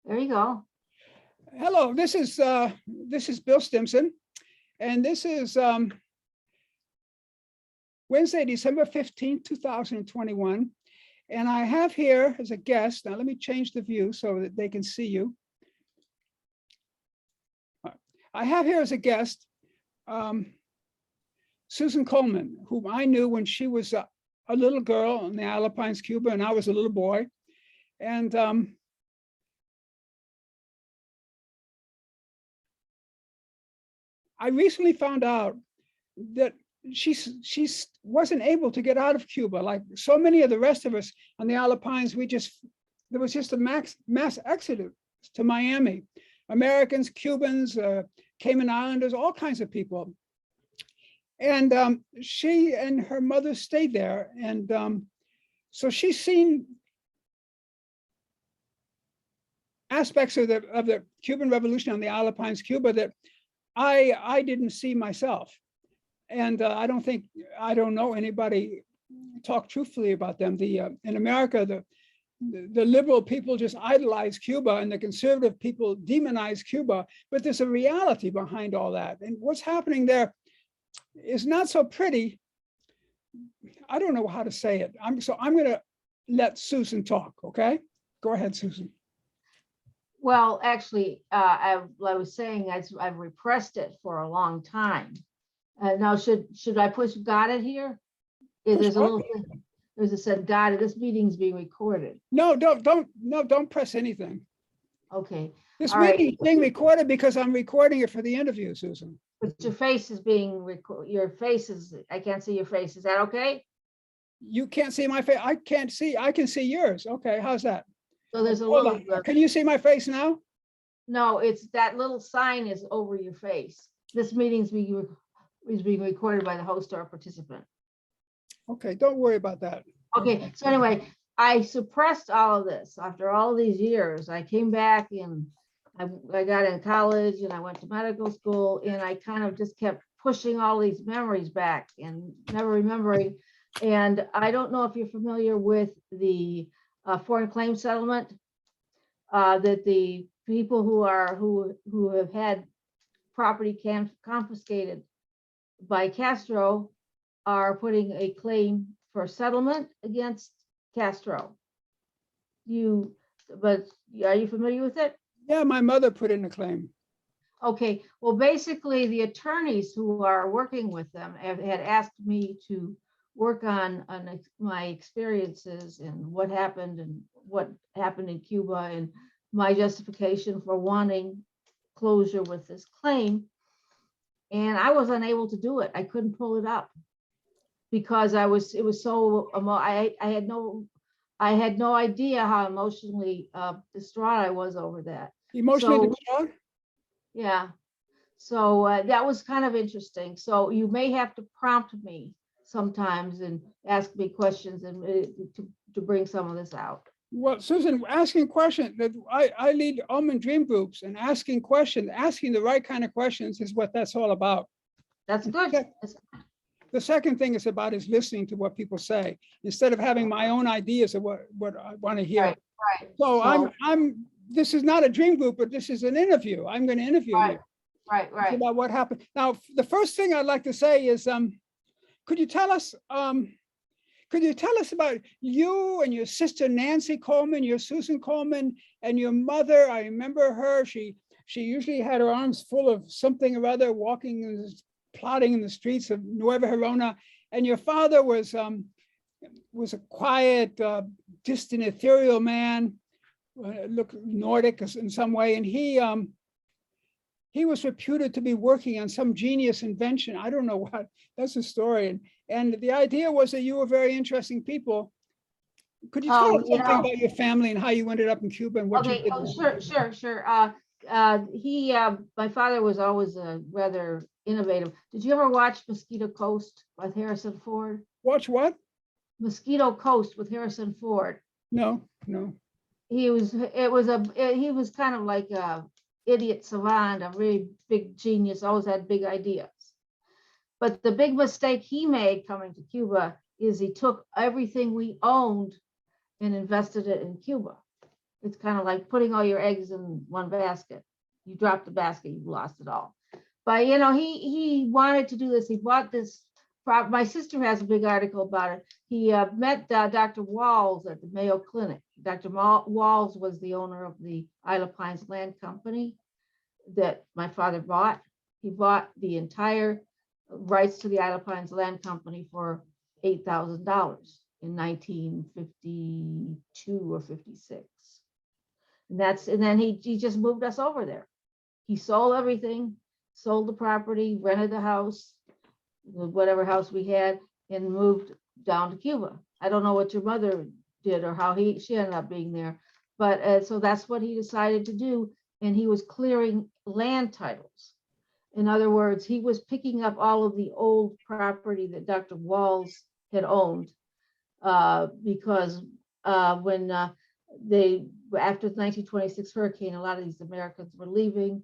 There you go. Hello, this is Bill Stimson, and this is Wednesday, December 15th, 2021. And I have here as a guest, now let me change the view so that they can see you. I have here as a guest Susan Coleman, whom I knew when she was a little girl in the Isle of PINES, Cuba, and I was a little boy. And I recently found out that she wasn't able to get out of Cuba like so many of the rest of us on the Isle of Pines. There was just a mass exodus to Miami. Americans, Cubans, Cayman Islanders, all kinds of people. And she and her mother stayed there. And so she's seen aspects of the Cuban Revolution on the Isle of Pines, Cuba, that I didn't see myself. And I don't know anybody talk truthfully about them. In America, the liberal people just idolize Cuba and the conservative people demonize Cuba, but there's a reality behind all that. And what's happening there is not so pretty. I don't know how to say it. I'm going to let Susan talk, okay? Go ahead, Susan. Well, actually, I was saying I've repressed it for a long time. Now, should I push got it here? There's a little thing. There's a said got it. This meeting's being recorded. No, don't press anything. Okay. This meeting is being recorded because I'm recording it for the interview, Susan. But your face is being recorded. Your face is, I can't see your face. Is that okay? You can't see my face. I can't see. I can see yours. Okay, how's that? So there's a little. Can you see my face now? No, it's that little sign is over your face. This meeting's being recorded by the host or participant. Okay, don't worry about that. Okay, so anyway, I suppressed all of this after all these years. I came back and I got in college and I went to medical school, and I kind of just kept pushing all these memories back and never remembering. And I don't know if you're familiar with the foreign claim settlement, that the people who have had property confiscated by Castro are putting a claim for settlement against Castro. But are you familiar with it? Yeah, my mother put in a claim. Okay, well, basically the attorneys who are working with them had asked me to work on my experiences and what happened in Cuba and my justification for wanting closure with this claim. And I was unable to do it. I couldn't pull it up because it was so, I had no idea how emotionally distraught I was over that. Emotionally distraught? Yeah. So that was kind of interesting. So you may have to prompt me sometimes and ask me questions and to bring some of this out. Well, Susan, asking questions, I lead almond dream groups, and asking the right kind of questions is what that's all about. That's good. The second thing is listening to what people say instead of having my own ideas of what I want to hear. Right. So this is not a dream group, but this is an interview. I'm going to interview you. Right. It's about what happened. Now, the first thing I'd like to say is, could you tell us about you and your sister Nancy Coleman, your Susan Coleman, and your mother? I remember her. She usually had her arms full of something or other, plodding in the streets of Nueva Gerona. And your father was a quiet, distant, ethereal man, looked Nordic in some way, and he was reputed to be working on some genius invention. I don't know what. That's a story. And the idea was that you were very interesting people. Could you tell us something about your family and how you ended up in Cuba and what you did? Oh, sure. My father was always rather innovative. Did you ever watch Mosquito Coast with Harrison Ford? Watch what? Mosquito Coast with Harrison Ford. No. He was kind of like a idiot savant, a really big genius, always had big ideas. But the big mistake he made coming to Cuba is he took everything we owned and invested it in Cuba. It's kind of like putting all your eggs in one basket. You drop the basket, you lost it all. But you know, he wanted to do this. He bought this. My sister has a big article about it. He met Dr. Walls at the Mayo Clinic. Dr. Walls was the owner of the Isle of Pines Land Company that my father bought. He bought the entire rights to the Isle of Pines Land Company for $8,000 in 1952 or 56. And then he just moved us over there. He sold everything, sold the property, rented the house, whatever house we had, and moved down to Cuba. I don't know what your mother did or how she ended up being there, but so that's what he decided to do. And he was clearing land titles. In other words, he was picking up all of the old property that Dr. Walls had owned because when after the 1926 hurricane, a lot of these Americans were leaving,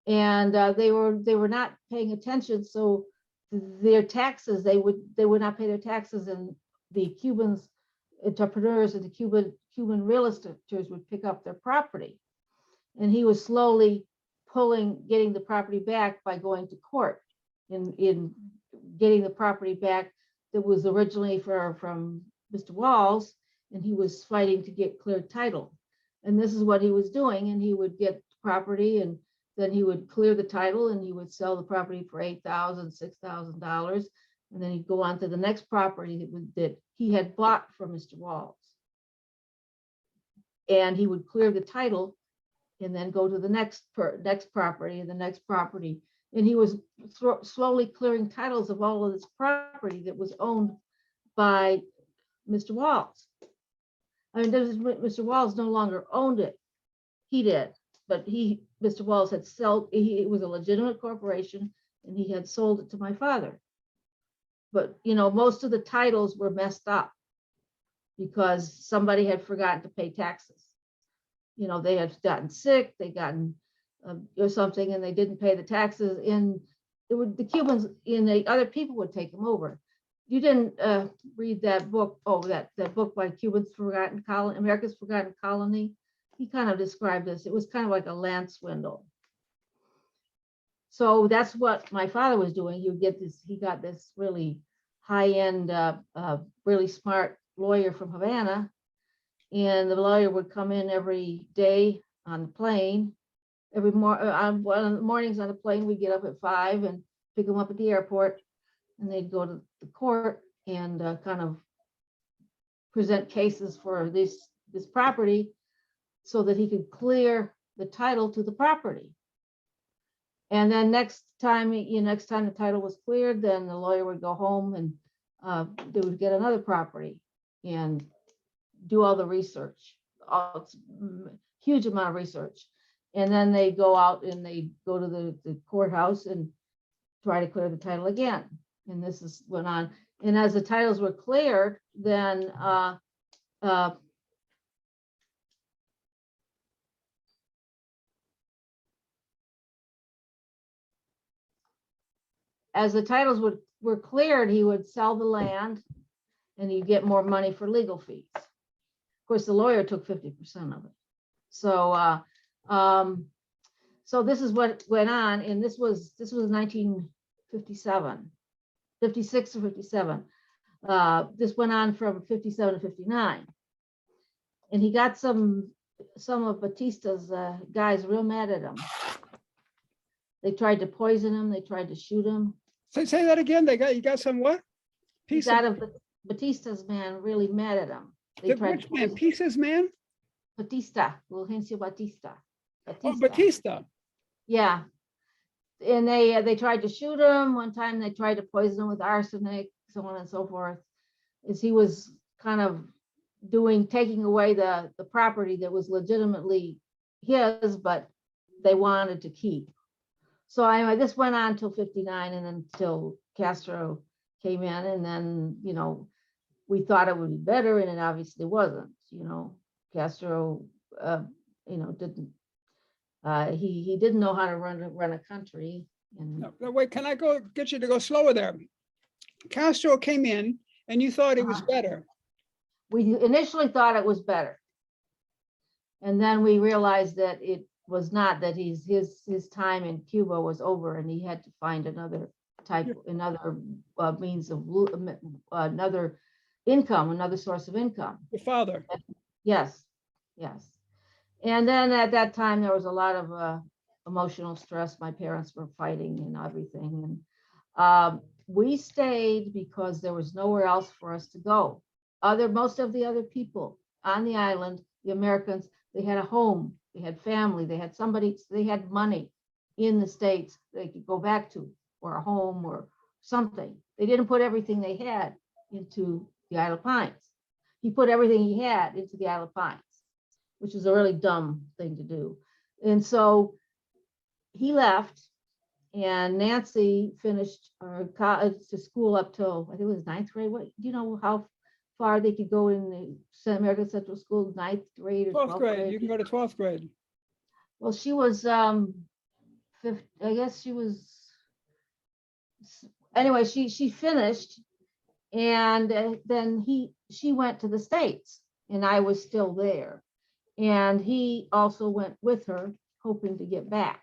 and they were not paying attention. So their taxes, they would not pay their taxes, and the Cubans, entrepreneurs and the Cuban real estaters would pick up their property. And he was slowly getting the property back by going to court in getting the property back that was originally from Mr. Walls, and he was fighting to get cleared title. And this is what he was doing, and he would get property, and then he would clear the title, and he would sell the property for $8,000, $6,000, and then he'd go on to the next property that he had bought from Mr. Walls. And he would clear the title and then go to the next property and the next property. And he was slowly clearing titles of all of this property that was owned by Mr. Walls. I mean, Mr. Walls no longer owned it. He did, but Mr. Walls had sold, it was a legitimate corporation, and he had sold it to my father. But, you know, most of the titles were messed up because somebody had forgotten to pay taxes. You know, they had gotten sick, they gotten or something, and they didn't pay the taxes. And the Cubans and the other people would take them over. You didn't read that book? Oh, that book by America's Forgotten Colony. He kind of described this. It was kind of like a land swindle. So that's what my father was doing. He got this really high-end, really smart lawyer from Havana, and the lawyer would come in every day on the plane. On mornings on the plane, we'd get up at 5 and pick him up at the airport, and they'd go to the court and kind of present cases for this property so that he could clear the title to the property. And then next time the title was cleared, then the lawyer would go home and they would get another property and do all the research, huge amount of research. And then they go out and they go to the courthouse and try to clear the title again. And this went on. And as the titles were cleared, then as the titles were cleared, he would sell the land and he'd get more money for legal fees. Of course, the lawyer took 50% of it. So so this is what went on, and this was 1957, 56 or 57. This went on from 57 to 59. And he got some of Batista's guys real mad at him. They tried to poison him, they tried to shoot him. Say that again. You got some what? He got Batista's man really mad at him. They tried which man? Pieces man? Batista, Fulgencio Batista. Oh, Batista. Yeah. And they tried to shoot him. One time they tried to poison him with arsenic, so on and so forth. As he was kind of taking away the property that was legitimately his, but they wanted to keep. So anyway, this went on till 59, and then till Castro came in, and then, you know, we thought it would be better, and it obviously wasn't. You know, Castro, you know, he didn't know how to run a country. And no, wait, can I get you to go slower there? Castro came in, and you thought it was better. We initially thought it was better. And then we realized that it was not, that his time in Cuba was over, and he had to find another means of another income, another source of income. Your father. Yes, yes. And then at that time, there was a lot of emotional stress. My parents were fighting and everything. And we stayed because there was nowhere else for us to go. Most of the other people on the island, the Americans, they had a home, they had family, they had somebody, they had money in the States they could go back to, or a home or something. They didn't put everything they had into the Isle of Pines. He put everything he had into the Isle of Pines, which is a really dumb thing to do. And so he left, and Nancy finished to school up till, I think it was ninth grade. What, do you know how far they could go in the American Central School? Ninth grade or 12th grade. You can go to 12th grade. Well, she was fifth, I guess she was, anyway, she finished, and then she went to the States, and I was still there, and he also went with her, hoping to get back.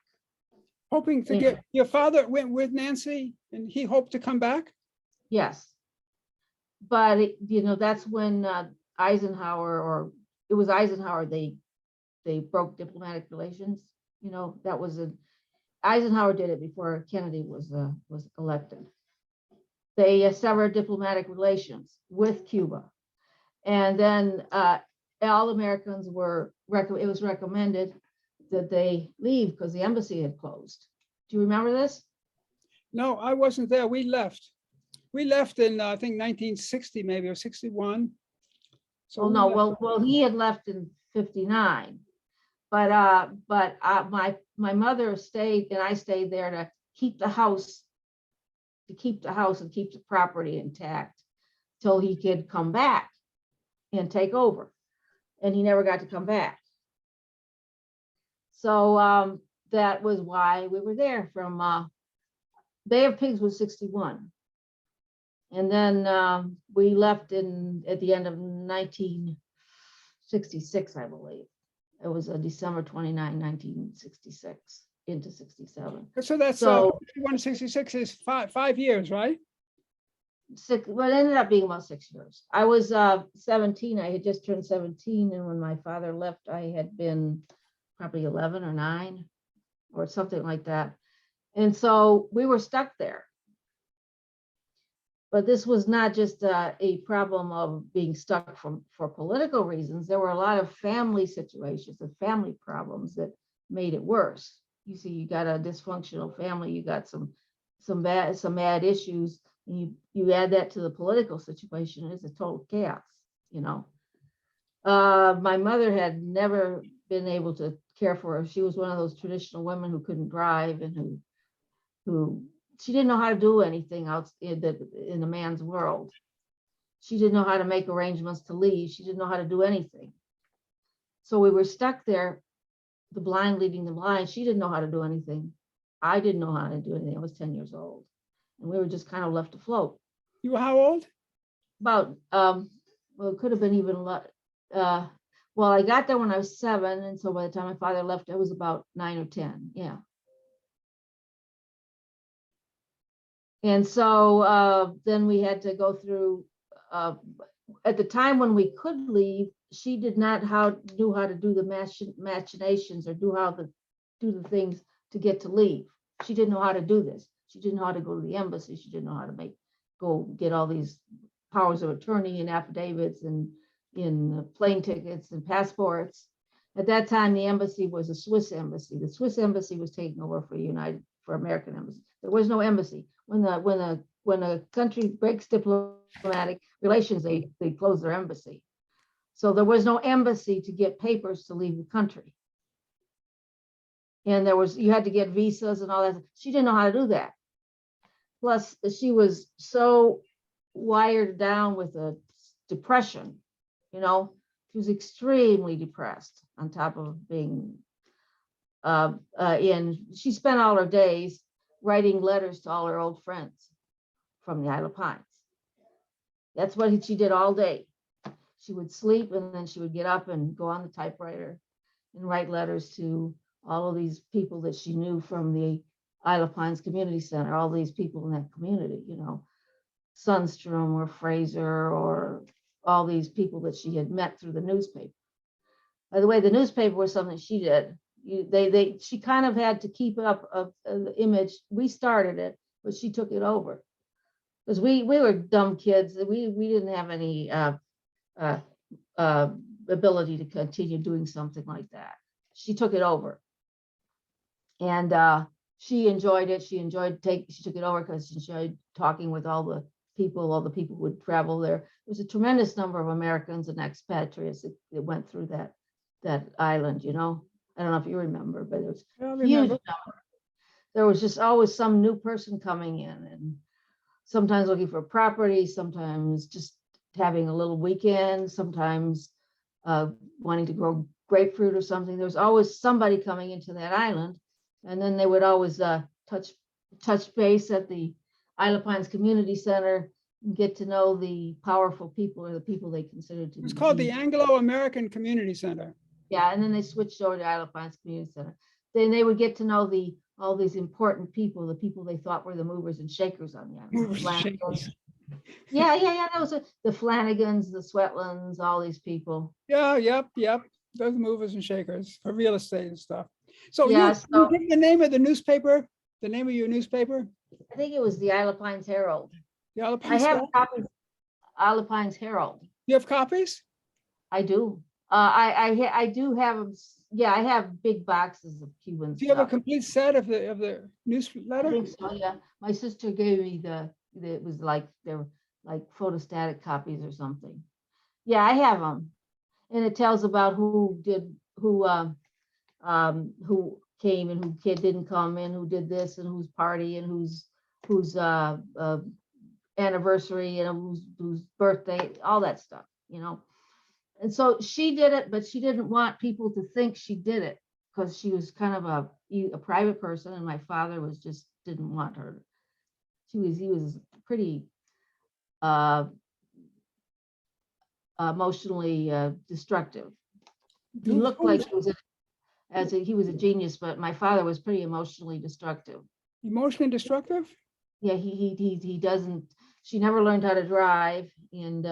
Hoping to get, your father went with Nancy and he hoped to come back? Yes. But that's when Eisenhower, or it was Eisenhower, they broke diplomatic relations. That was Eisenhower did it before Kennedy was elected. They severed diplomatic relations with Cuba, and then all Americans it was recommended that they leave because the embassy had closed. Do you remember this? No, I wasn't there. We left. We left in I think 1960 maybe, or 61. So Oh no, well he had left in 59, but my mother stayed, and I stayed there to keep the house and keep the property intact till he could come back and take over, and he never got to come back. So that was why we were there. From Bay of Pigs was 61. And then we left at the end of 1966, I believe. It was December 29, 1966 into 67. So that's 61 to 66 is 5 years, right? Well, it ended up being about 6 years. I was 17. I had just turned 17, and when my father left, I had been probably 11 or 9 or something like that. And so we were stuck there. But this was not just a problem of being stuck for political reasons. There were a lot of family situations and family problems that made it worse. You see, you got a dysfunctional family, you got some bad issues, and you add that to the political situation, it's a total chaos, My mother had never been able to care for her. She was one of those traditional women who couldn't drive, and who she didn't know how to do anything else in a man's world. She didn't know how to make arrangements to leave. She didn't know how to do anything. So we were stuck there, the blind leading the blind. She didn't know how to do anything. I didn't know how to do anything. I was 10 years old, and we were just kind of left afloat. You were how old? About well, it could have been even well, I got there when I was 7, and so by the time my father left, I was about 9 or 10. Yeah. And so then we had to go through, at the time when we could leave, she did not knew how to do the machinations or do the things to get to leave. She didn't know how to do this. She didn't know how to go to the embassy. She didn't know how to go get all these powers of attorney and affidavits and in plane tickets and passports. At that time, the embassy was a Swiss embassy. The Swiss embassy was taken over for American embassy. There was no embassy. When a country breaks diplomatic relations, they close their embassy. So there was no embassy to get papers to leave the country. And you had to get visas and all that. She didn't know how to do that. Plus, she was so wired down with a depression, she was extremely depressed on top of being she spent all her days writing letters to all her old friends from the Isle of Pines. That's what she did all day. She would sleep, and then she would get up and go on the typewriter and write letters to all of these people that she knew from the Isle of Pines Community Center, all these people in that community, you know, Sundstrom or Fraser or all these people that she had met through the newspaper. By the way, the newspaper was something she did. She kind of had to keep up the image. We started it, but she took it over because we were dumb kids. We didn't have any ability to continue doing something like that. She took it over, and she enjoyed it. She took it over because she enjoyed talking with all the people who would travel there. There was a tremendous number of Americans and expatriates that went through that island, you know. I don't know if you remember, but it was huge number. There was just always some new person coming in, and sometimes looking for property, sometimes just having a little weekend, sometimes wanting to grow grapefruit or something. There was always somebody coming into that island, and then they would always touch base at the Isle of Pines Community Center and get to know the powerful people or the people they considered to be. It was called the Anglo-American Community Center. Yeah, and then they switched over to Isle of Pines Community Center. Then they would get to know all these important people, the people they thought were the movers and shakers on the island. Movers and shakers. Yeah. That was the Flanagans, the Sweatlands, all these people. Yeah, yep. Those movers and shakers for real estate and stuff. So yeah, you give the name of the newspaper, the name of your newspaper? I think it was the Isle of Pines Herald. The Isle of Pines I have copies. Isle of Pines Herald. You have copies? I do. I do have them. Yeah, I have big boxes of Cuban Do you have a stuff. complete set of the newsletter? I think so, yeah. My sister gave me it was like they're like photostatic copies or something. Yeah, I have them, and it tells about who came and who didn't come and who did this and whose party and whose anniversary and whose birthday, all that stuff, you know. And so she did it, but she didn't want people to think she did it because she was kind of a private person, and my father didn't want her. He was pretty emotionally destructive. He looked like he was a genius, but my father was pretty emotionally destructive. Emotionally destructive? Yeah, he doesn't. She never learned how to drive, and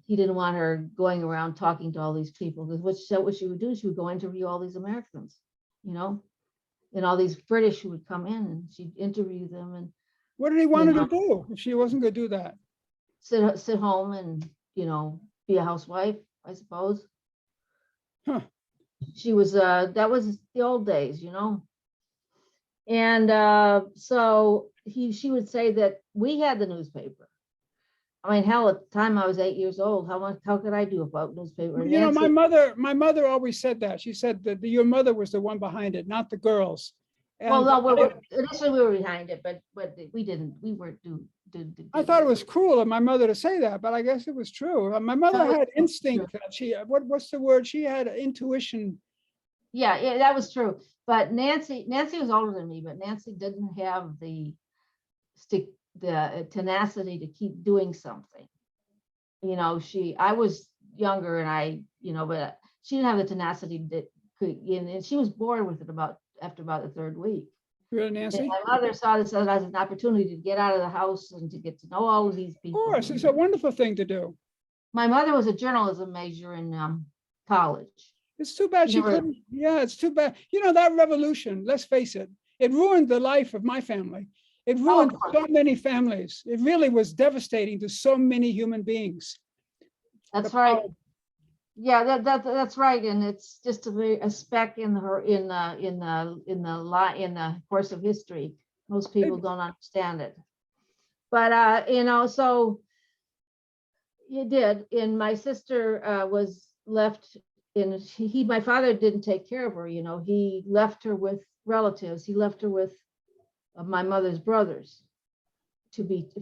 he didn't want her going around talking to all these people, because what she would do, she would go interview all these Americans, you know, and all these British who would come in, and she'd interview them. And what did he want her to do if she wasn't going to do that? Sit home and, you know, be a housewife, I suppose. Huh. She was that was the old days, you know. And so she would say that we had the newspaper. I mean, hell, at the time I was 8 years old. How could I do about newspaper? You know, my mother always said that. She said that your mother was the one behind it, not the girls. And well, no, initially we were behind it, but we didn't. We weren't I thought it was cruel of my mother to say that, but I guess it was true. My mother had instinct. That what's the word? She had intuition. Yeah, that was true. But Nancy was older than me, but Nancy didn't have the tenacity to keep doing something. You know, I was younger, and but she didn't have the tenacity that could, and she was bored with it after about the third week. Really, Nancy? And my mother saw this as an opportunity to get out of the house and to get to know all of these people. Of course, it's a wonderful thing to do. My mother was a journalism major in college. It's too bad she couldn't. Yeah, it's too bad. You know, that revolution, let's face it, it ruined the life of my family. It ruined so many families. It really was devastating to so many human beings. That's right. Yeah, that's right, and it's just a speck in the course of history. Most people don't understand it, but you know, so you did. And my sister was left in. My father didn't take care of her. You know, he left her with relatives. He left her with my mother's brothers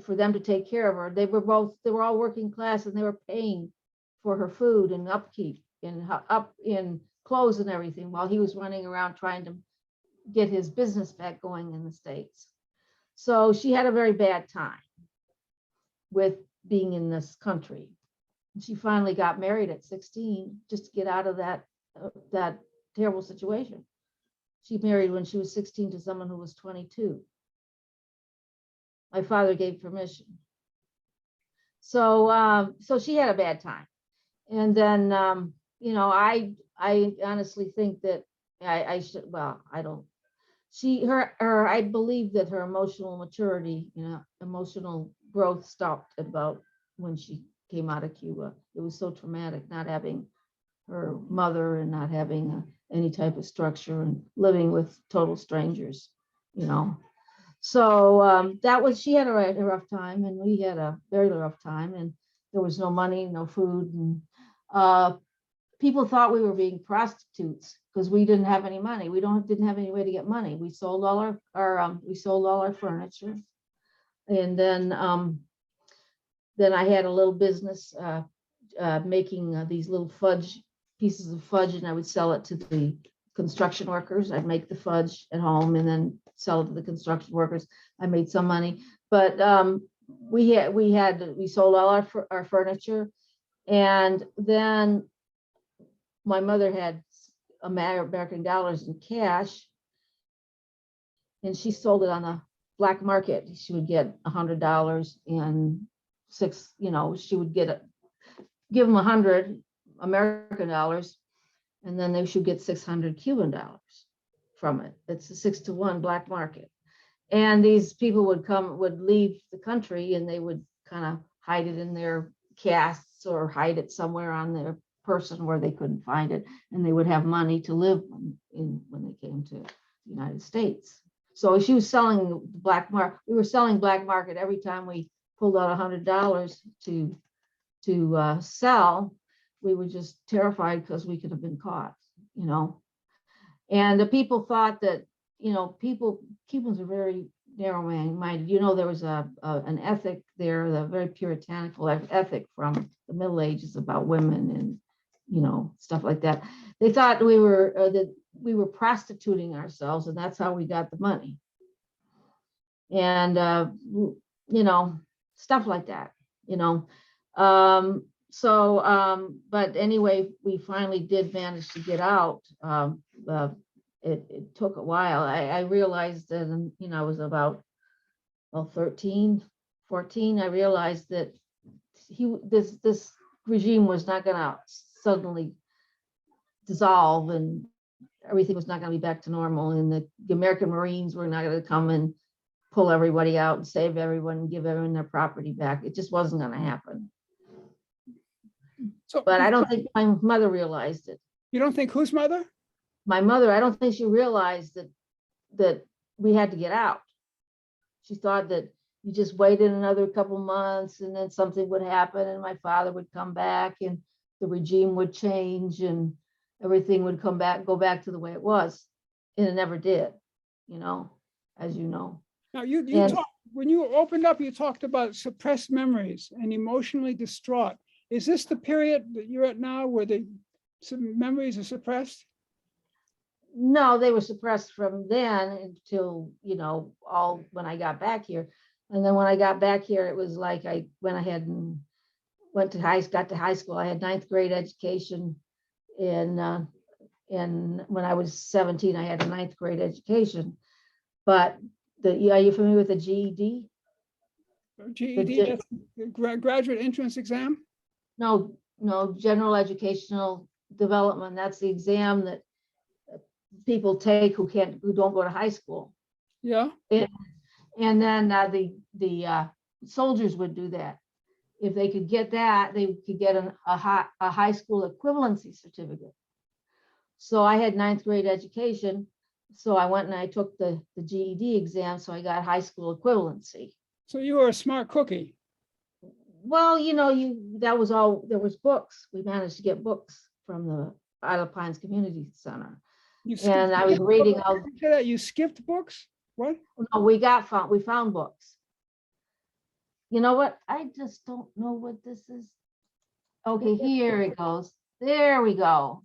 for them to take care of her. They were all working class, and they were paying for her food and upkeep and up in clothes and everything, while he was running around trying to get his business back going in the States. So she had a very bad time with being in this country. She finally got married at 16 just to get out of that that terrible situation. She married when she was 16 to someone who was 22. My father gave permission. So she had a bad time. And then, I honestly think that I should, well, I don't, I believe that her emotional maturity, emotional growth stopped at about when she came out of Cuba. It was so traumatic not having her mother and not having any type of structure and living with total strangers, So she had a rough time, and we had a very rough time, and there was no money, no food, and people thought we were being prostitutes because we didn't have any money. We didn't have any way to get money. We sold all our furniture, and then I had a little business making these little pieces of fudge, and I would sell it to the construction workers. I'd make the fudge at home and then sell it to the construction workers. I made some money, but we sold all our furniture, and then my mother had American dollars in cash, and she sold it on the black market. She would get $100 and she would give them 100 American dollars, and then they should get 600 Cuban dollars from it. It's a 6-to-1 black market. And these people would leave the country, and they would kind of hide it in their casts or hide it somewhere on their person where they couldn't find it, and they would have money to live when they came to the United States. So she was selling black market. We were selling black market every time we pulled out $100 to sell. We were just terrified because we could have been caught, And the people thought that, Cubans are very narrow-minded. There was an ethic there, the very puritanical ethic from the Middle Ages about women and, stuff like that. They thought we were prostituting ourselves, and that's how we got the money. And, stuff like that, but anyway, we finally did manage to get out. It took a while. I realized that, I was about 13, 14. I realized that this regime was not going to suddenly dissolve, and everything was not going to be back to normal, and the American Marines were not going to come and pull everybody out and save everyone and give everyone their property back. It just wasn't going to happen. But I don't think my mother realized it. You don't think whose mother? My mother, I don't think she realized that we had to get out. She thought that you just waited another couple months, and then something would happen, and my father would come back, and the regime would change, and everything would go back to the way it was. And it never did, as you know. Now when you opened up, you talked about suppressed memories and emotionally distraught. Is this the period that you're at now where some memories are suppressed? No, they were suppressed from then until, when I got back here. And then when I got back here, it was like I went ahead and got to high school. I had 9th grade education. And when I was 17, I had a 9th grade education. But are you familiar with the GED? GED, that's the graduate entrance exam? No, general educational development. That's the exam that people take who don't go to high school. Yeah. And then the soldiers would do that. If they could get that, they could get a high school equivalency certificate. So I had 9th grade education. So I went and I took the GED exam. So I got high school equivalency. So you were a smart cookie. Well, that was all, there was books. We managed to get books from the Isle of Pines Community Center. And I was reading all. You skipped books? What? No, we found books. You know what? I just don't know what this is. Okay, here it goes. There we go.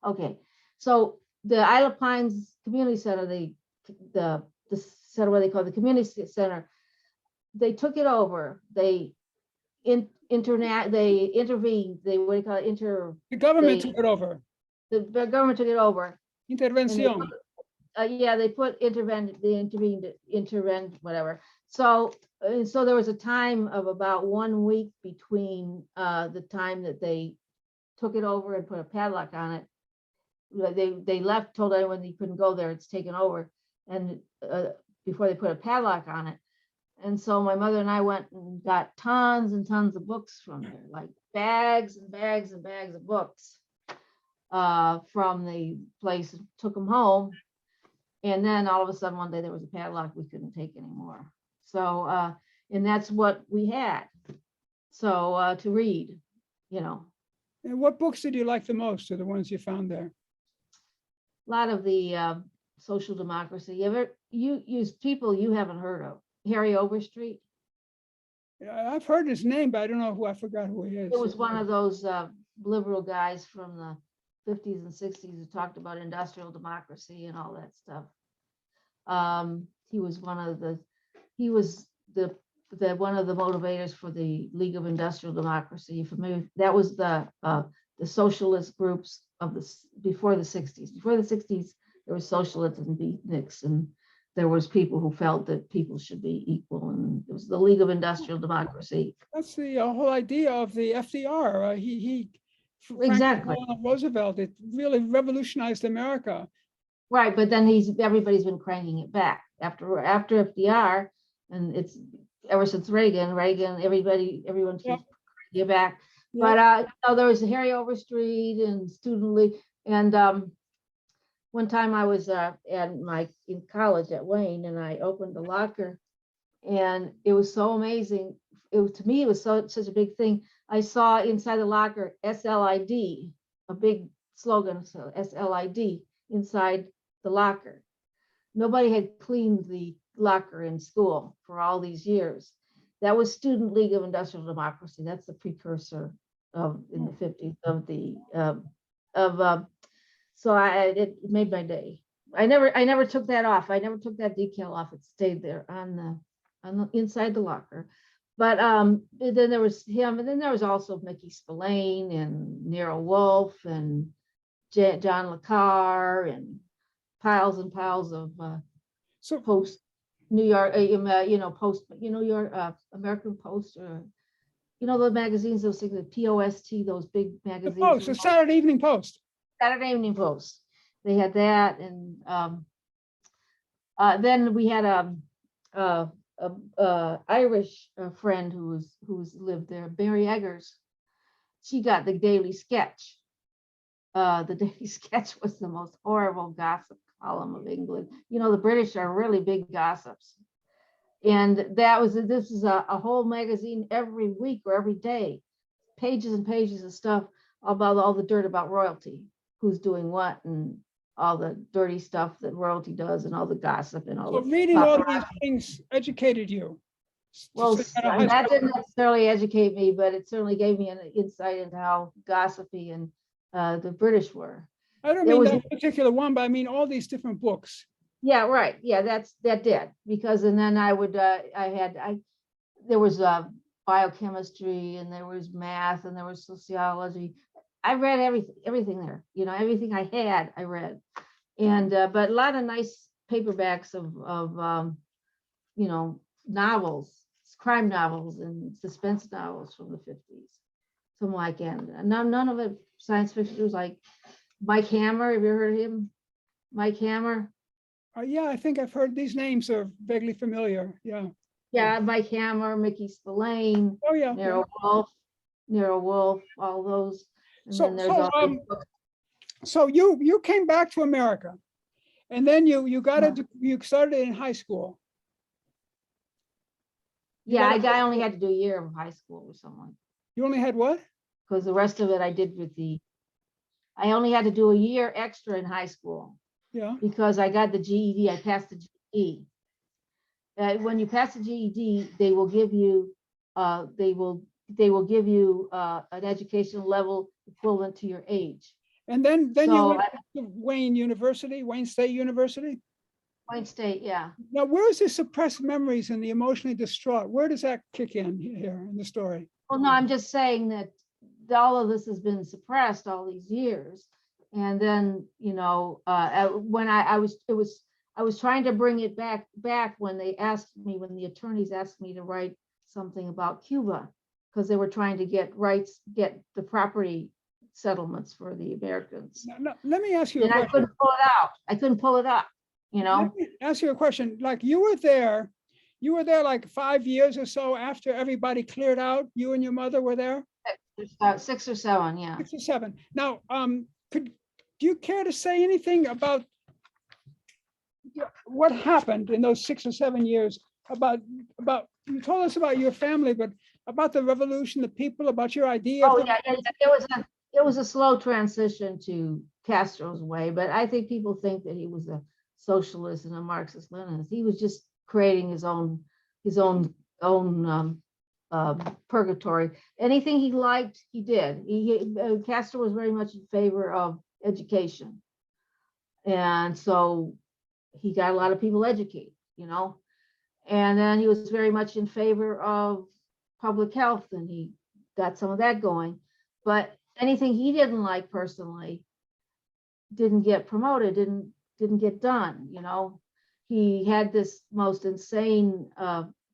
Okay, so the Isle of Pines Community Center, the center, what they call the Community Center, they took it over. They intervened. They, what do you call it? The government took it over. the government took it over. And they Intervención. put, yeah, they put intervened, whatever. So, so there was a time of about 1 week between the time that they took it over and put a padlock on it. They left, told everyone they couldn't go there, it's taken over, and before they put a padlock on it. And so my mother and I went and got tons and tons of books from there, like bags and bags and bags of books from the place, took them home. And then all of a sudden one day there was a padlock we couldn't take anymore. So, and that's what we had. So to read, you know. And what books did you like the most, or the ones you found there? A lot of the social democracy. You use people you haven't heard of. Harry Overstreet. I've heard his name, but I don't know who. I forgot who he is. It was one of those liberal guys from the 50s and 60s who talked about industrial democracy and all that stuff. He was one of the one of the motivators for the League of Industrial Democracy. Familiar? That was the socialist groups of before the 60s. Before the 60s, there was socialists and beatniks, and there was people who felt that people should be equal, and it was the League of Industrial Democracy. That's the whole idea of the FDR. Exactly. Franklin Roosevelt, it really revolutionized America. Right, but then everybody's been cranking it back after FDR, and it's ever since Reagan, everyone keeps cranking it back. Yeah. But there was Harry Overstreet and Student League, and one time I was in college at Wayne, and I opened the locker, and it was so amazing. To me, it was such a big thing. I saw inside the locker SLID, a big slogan, so SLID inside the locker. Nobody had cleaned the locker in school for all these years. That was Student League of Industrial Democracy. That's the precursor of in the 50s of the so it made my day. I never took that off. I never took that decal off. It stayed there on the inside the locker. But then there was him, and then there was also Mickey Spillane and Nero Wolfe and John Le Carre and piles and piles of Post New York, Post, your American Post, or the magazines, those things, the POST, those big magazines. The Post, the Saturday Evening Post. Saturday Evening Post. They had that, and then we had a Irish friend who lived there, Mary Eggers. She got the Daily Sketch. The Daily Sketch was the most horrible gossip column of England. The British are really big gossips, and this is a whole magazine every week or every day, pages and pages of stuff about all the dirt about royalty, who's doing what, and all the dirty stuff that royalty does, and all the gossip and all. So reading all these things educated you. Well, that didn't necessarily educate me, but it certainly gave me an insight into how gossipy and the British were. I don't mean that particular one, but I mean all these different books. Yeah, right. Yeah, that did, because, and then there was biochemistry, and there was math, and there was sociology. I read everything there, everything I had, I read. And, but a lot of nice paperbacks of novels, crime novels and suspense novels from the 50s. Some like, and none of it science fiction. It was like Mike Hammer. Have you heard of him? Mike Hammer? Yeah, I think I've heard these names are vaguely familiar. Yeah. Yeah, Mike Hammer, Mickey Spillane. Oh yeah. Nero Wolfe, all those. And then there's so you came back to America, and then you started in high school. Yeah, I only had to do a year of high school or something. You only had what? Because the rest of it I did I only had to do a year extra in high school. Yeah. Because I got the GED, I passed the GED. When you pass the GED, they will give you an educational level equivalent to your age. And then you went to Wayne State University? Wayne State, yeah. Now, where is the suppressed memories and the emotionally distraught? Where does that kick in here in the story? Well, no, I'm just saying that all of this has been suppressed all these years. And then, you know, when I was trying to bring it back when they asked me, when the attorneys asked me to write something about Cuba, because they were trying to get the property settlements for the Americans. Let me ask you a And I question. couldn't pull it out. I couldn't pull it up, you know? Let me ask you a question. Like you were there like 5 years or so after everybody cleared out. You and your mother were there? 6 or 7, yeah. 6 or 7. Now, do you care to say anything about what happened in those 6 or 7 years? About you told us about your family, but about the revolution, the people, about your idea. Oh yeah, it was a slow transition to Castro's way, but I think people think that he was a socialist and a Marxist-Leninist. He was just creating his own purgatory. Anything he liked, he did. Castro was very much in favor of education, and so he got a lot of people educated, you know. And then he was very much in favor of public health, and he got some of that going. But anything he didn't like personally didn't get promoted, didn't get done, you know. He had this most insane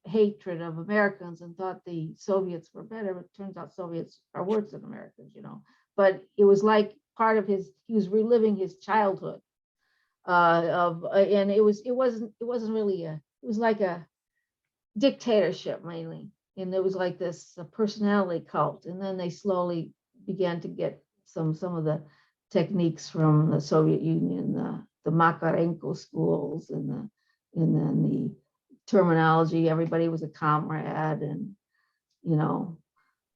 hatred of Americans and thought the Soviets were better, but it turns out Soviets are worse than Americans, you know. But it was like part of he was reliving his childhood and it wasn't really it was like a dictatorship mainly, and it was like this personality cult. And then they slowly began to get some of the techniques from the Soviet Union, the Makarenko schools, and then the terminology. Everybody was a comrade, and you know,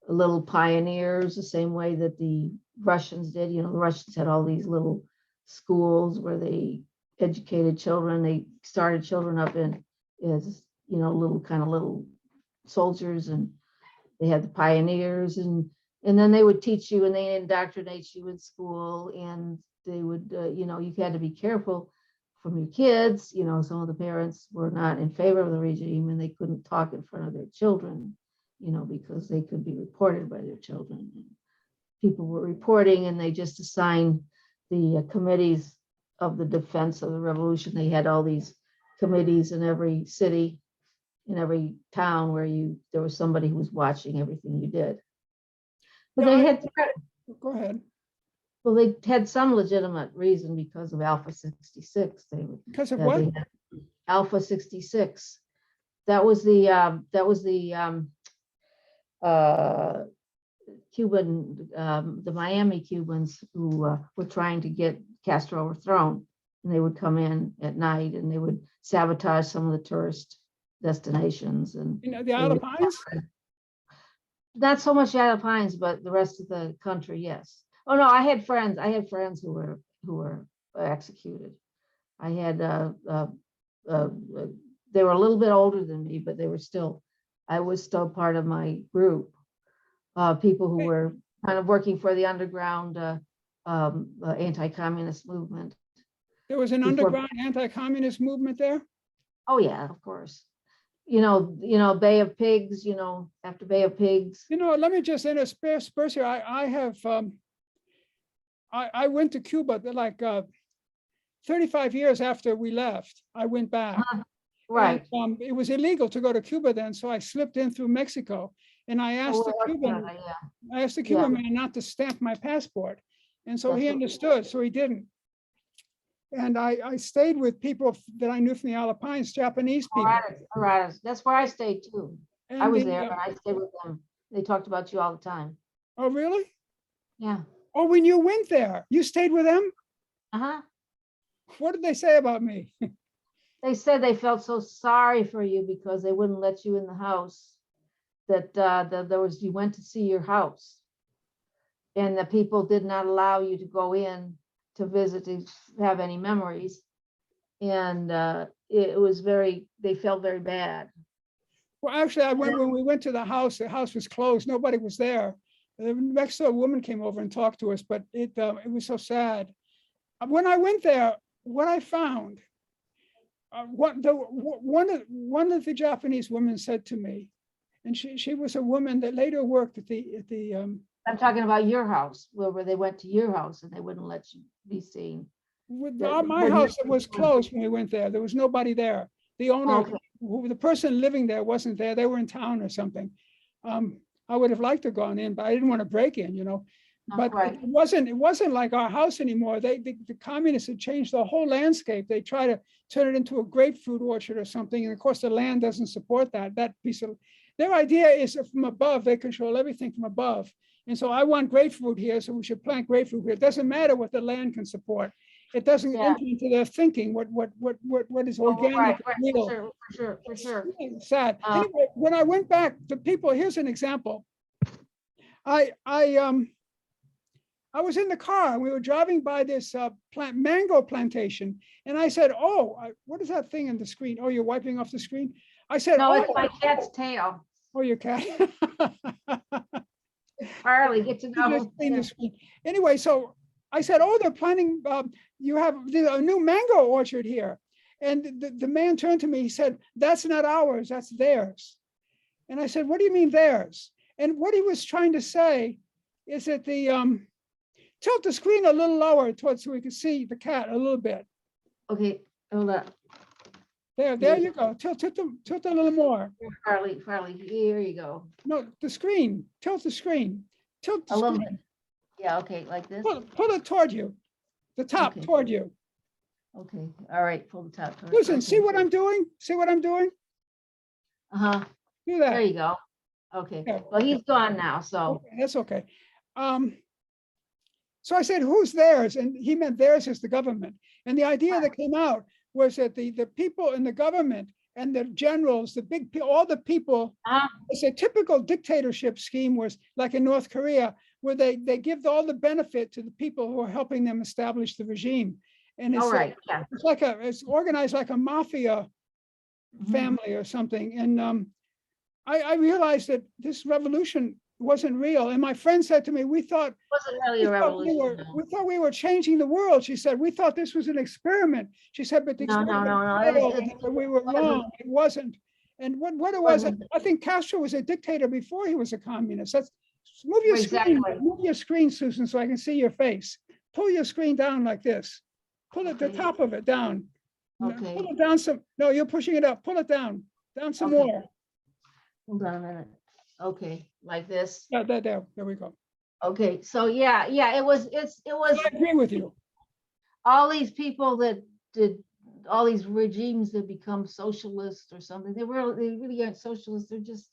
little pioneers, the same way that the Russians did. You know, the Russians had all these little schools where they educated children. They started children up as, you know, little soldiers, and they had the pioneers, and then they would teach you and they indoctrinate you in school, and they would, you know, you had to be careful from your kids. You know, some of the parents were not in favor of the regime, and they couldn't talk in front of their children, you know, because they could be reported by their children. And people were reporting, and they just assigned the committees of the defense of the revolution. They had all these committees in every city, in every town, where there was somebody who was watching everything you did. But Yeah, they had, go ahead. well, they had some legitimate reason because of Alpha 66. Because of what? Alpha 66. That was the Cuban, the Miami Cubans who were trying to get Castro overthrown, and they would come in at night and they would sabotage some of the tourist destinations. And You know, the Isle of Pines? Not so much Isle of Pines, but the rest of the country, yes. Oh no, I had friends who were executed. I had they were a little bit older than me, but I was still part of my group. People who were kind of working for the underground anti-communist movement. There was an underground anti-communist movement there? Oh yeah, of course. You know, Bay of Pigs, you know, after Bay of Pigs. You know, let me just intersperse here. I went to Cuba like 35 years after we left. I went back. Right. And, it was illegal to go to Cuba then, so I slipped in through Mexico, and I asked the Cuban man not to stamp my passport, and so he understood, so he didn't. And I stayed with people that I knew from the Isle of Pines, Japanese people. Right. That's where I stayed too. And I was there and I stayed with them. They talked about you all the time. Oh, really? Yeah. Oh, when you went there, you stayed with them? Uh-huh. What did they say about me? They said they felt so sorry for you because they wouldn't let you in the house, that you went to see your house, and the people did not allow you to go in to visit, to have any memories. And it was they felt very bad. Well, actually, when we went to the house was closed. Nobody was there. The next door woman came over and talked to us, but it was so sad. When I went there, what I found, one of the Japanese women said to me, and she was a woman that later worked at the I'm talking about your house, where they went to your house and they wouldn't let you be seen. With That- my when you- house, it was closed when we went there. There was nobody there. The owner, Okay. the person living there wasn't there. They were in town or something. I would have liked to have gone in, but I didn't want to break in, But Right. it wasn't like our house anymore. The communists had changed the whole landscape. They try to turn it into a grapefruit orchard or something. And of course, the land doesn't support that piece of, their idea is that from above, they control everything from above. And so I want grapefruit here, so we should plant grapefruit here. It doesn't matter what the land can support. It doesn't Yeah. enter into their thinking what is Oh, organic, right, real. for sure. It's sad. Uh, Anyway, when I went back, the people, here's an example. I was in the car and we were driving by this mango plantation. And I said, oh, what is that thing on the screen? Oh, you're wiping off the screen? I said, No, oh, it's my cat's tail. oh, your cat. Harley, get to You know. just clean the screen. Anyway, so I said, oh, they're planting, you have a new mango orchard here. And the man turned to me, he said, that's not ours, that's theirs. And I said, what do you mean theirs? And what he was trying to say is that tilt the screen a little lower towards so we can see the cat a little bit. Okay, hold on. There you go. Tilt a little more. Harley, here you go. No, the screen. Tilt the screen. Tilt the A little screen. bit. Yeah, okay, like this. Pull it toward you. The top Okay. toward you. Okay, all right, pull the top. toward- Listen, okay. see what I'm doing? See what I'm doing? Uh-huh, Do there that. you go. Okay, Yeah. well, he's gone now, so, Okay, that's okay. So I said, who's theirs? And he meant theirs is the government. And the idea that came out was that the people in the government and the generals, all the people, Ah. it's a typical dictatorship scheme was like in North Korea, where they give all the benefit to the people who are helping them establish the regime. And it's, all right, yeah. it's organized like a mafia Mhm. family or something. And I realized that this revolution wasn't real. And my friend said to me, we thought Wasn't really a revolution, no. we thought we were changing the world. She said, we thought this was an experiment. She said, but the No, experiment it- failed, and we were wrong. It wasn't. And what it was, Wasn't. I think Castro was a dictator before he was a communist. That's move your screen, Exactly. move your screen, Susan, so I can see your face. Pull your screen down like this. Pull it the Okay. top of it down. No, Okay. pull it down some. No, you're pushing it up. Pull it down. Down some Okay. more. Hold on a minute. Okay, like this. Yeah, there we go. Okay, so yeah, it was I agree with you. all these people that did, all these regimes that become socialist or something, they really aren't socialists, they're just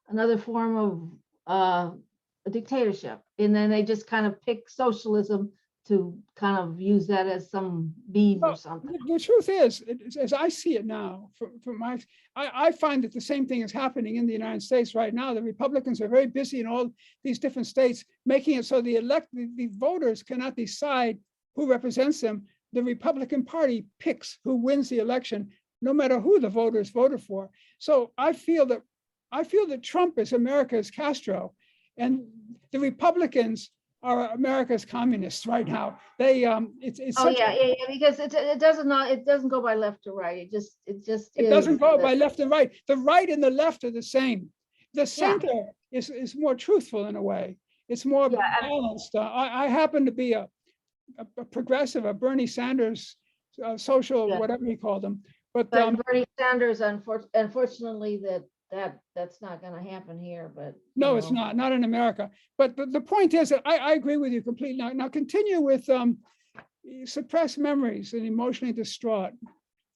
another form of a dictatorship. And then they just kind of pick socialism to kind of use that as some beam or Well, something. The truth is, as I see it now, I find that the same thing is happening in the United States right now. The Republicans are very busy in all these different states, making it so the voters cannot decide who represents them. The Republican Party picks who wins the election, no matter who the voters voted for. So I feel that Trump is America's Castro, and the Republicans are America's communists right now. They it's Oh, such yeah, because it doesn't go by left to right. It just it doesn't is go the- by left and right. The right and the left are the same. The center is more truthful in a way. It's more Yeah, and- balanced. I happen to be a progressive, a Bernie Sanders social, Yeah. whatever you call them. But But Bernie Sanders, unfortunately, that's not gonna happen here, but. no, you it's know. not in America. But the point is that I agree with you completely. Now continue with suppressed memories and emotionally distraught.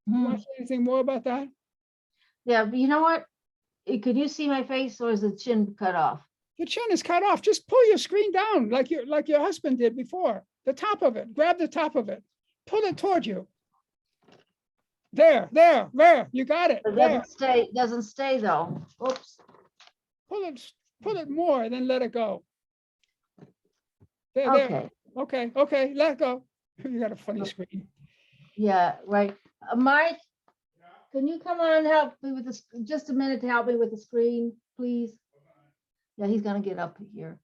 You Hmm. want to say anything more about that? Yeah, but you know what? Could you see my face, or is the chin cut off? The chin is cut off. Just pull your screen down like your husband did before. The top of it. Grab the top of it. Pull it toward you. There. You got it. It There. doesn't stay though. Oops. Pull it more, then let it go. There. Okay. Let go. You got a funny screen. Yeah, right. Mike, can you come on and help me with this, just a minute to help me with the screen, please? Yeah, he's gonna get up here.